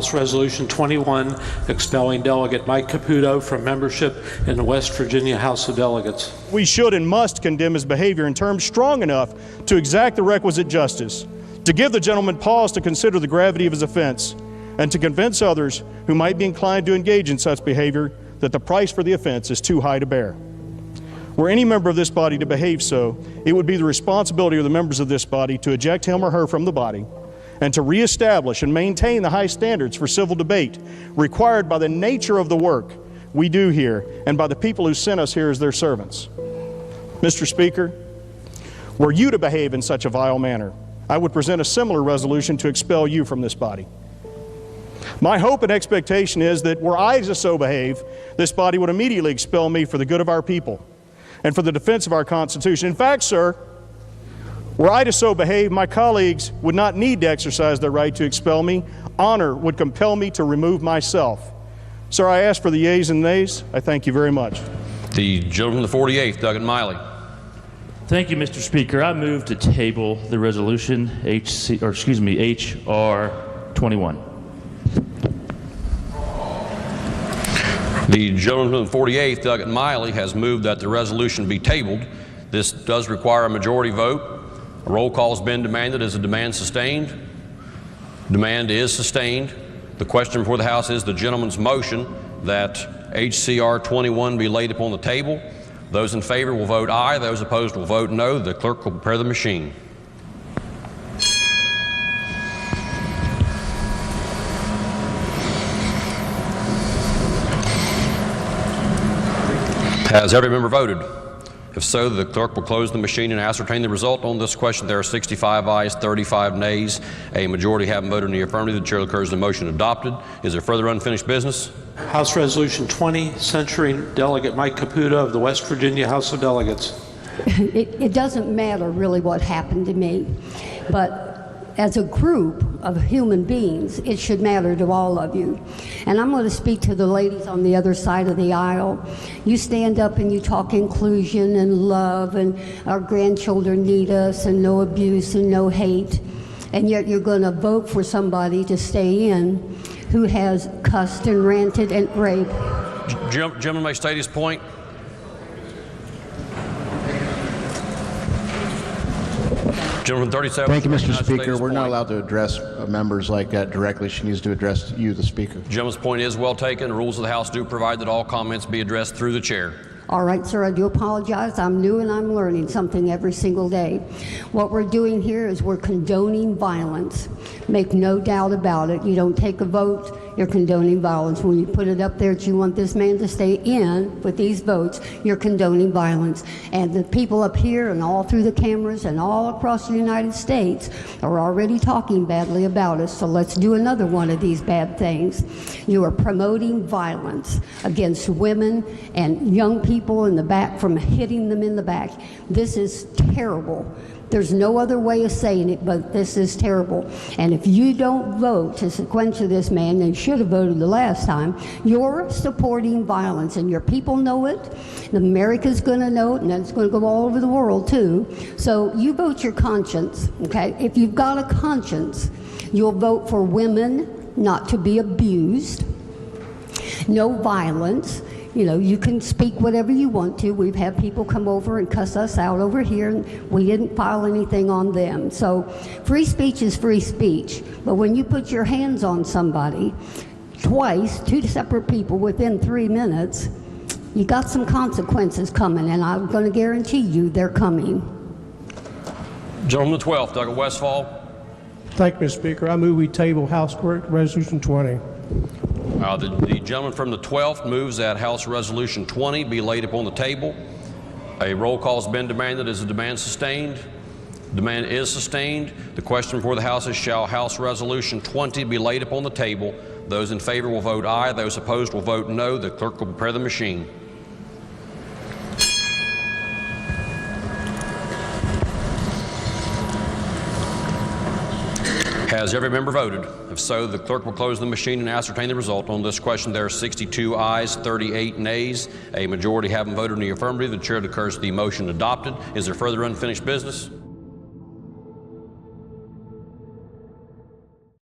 House Resolution 21, expelling Delegate Mike Caputo from membership in the West Virginia House of Delegates. We should and must condemn his behavior in terms strong enough to exact the requisite justice, to give the gentleman pause to consider the gravity of his offense, and to convince others who might be inclined to engage in such behavior that the price for the offense is too high to bear. Were any member of this body to behave so, it would be the responsibility of the members of this body to eject him or her from the body and to reestablish and maintain the high standards for civil debate required by the nature of the work we do here and by the people who sent us here as their servants. Mr. Speaker, were you to behave in such a vile manner, I would present a similar resolution to expel you from this body. My hope and expectation is that were I to so behave, this body would immediately expel me for the good of our people and for the defense of our Constitution. In fact, sir, were I to so behave, my colleagues would not need to exercise their right to expel me. Honor would compel me to remove myself. Sir, I ask for the yeas and nays. I thank you very much. The gentleman from the 48th, Douglas Miley. Thank you, Mr. Speaker. I move to table the resolution HR 21. The gentleman from the 48th, Douglas Miley, has moved that the resolution be tabled. This does require a majority vote. A roll call has been demanded. Is the demand sustained? Demand is sustained. The question before the House is the gentleman's motion that HCR 21 be laid upon the table. Those in favor will vote aye. Those opposed will vote no. The clerk will prepare the machine. Has every member voted? If so, the clerk will close the machine and ascertain the result. On this question, there are 65 ayes, 35 nays. A majority having voted in the affirmative, the chair declares the motion adopted. Is there further unfinished business? House Resolution 20, censuring Delegate Mike Caputo of the West Virginia House of Delegates. It doesn't matter really what happened to me, but as a group of human beings, it should matter to all of you. And I'm going to speak to the ladies on the other side of the aisle. You stand up and you talk inclusion and love and our grandchildren need us and no abuse and no hate, and yet you're going to vote for somebody to stay in who has cussed and ranted and raped. Gentleman may state his point. Gentleman 37. Thank you, Mr. Speaker. We're not allowed to address members like that directly. She needs to address you, the Speaker. Gentleman's point is well taken. The rules of the House do provide that all comments be addressed through the chair. All right, sir, I do apologize. I'm new and I'm learning something every single day. What we're doing here is we're condoning violence. Make no doubt about it. You don't take a vote, you're condoning violence. When you put it up there that you want this man to stay in with these votes, you're condoning violence. And the people up here and all through the cameras and all across the United States are already talking badly about us, so let's do another one of these bad things. You are promoting violence against women and young people in the back from hitting them in the back. This is terrible. There's no other way of saying it, but this is terrible. And if you don't vote to sequester this man, then you should have voted the last time, you're supporting violence, and your people know it. America's going to know it, and it's going to go all over the world too. So you vote your conscience, okay? If you've got a conscience, you'll vote for women not to be abused, no violence. You know, you can speak whatever you want to. We've had people come over and cuss us out over here, and we didn't file anything on them. So free speech is free speech. But when you put your hands on somebody twice, two separate people within 3 minutes, you got some consequences coming, and I'm going to guarantee you they're coming. Gentleman the 12th, Douglas Westfall. Thank you, Mr. Speaker. I move we table House Resolution 20. The gentleman from the 12th moves that House Resolution 20 be laid upon the table. A roll call has been demanded. Is the demand sustained? Demand is sustained. The question before the House is, shall House Resolution 20 be laid upon the table? Those in favor will vote aye. Those opposed will vote no. The clerk will prepare the machine. Has every member voted? If so, the clerk will close the machine and ascertain the result. On this question, there are 62 ayes, 38 nays. A majority having voted in the affirmative, the chair declares the motion adopted. Is there further unfinished business?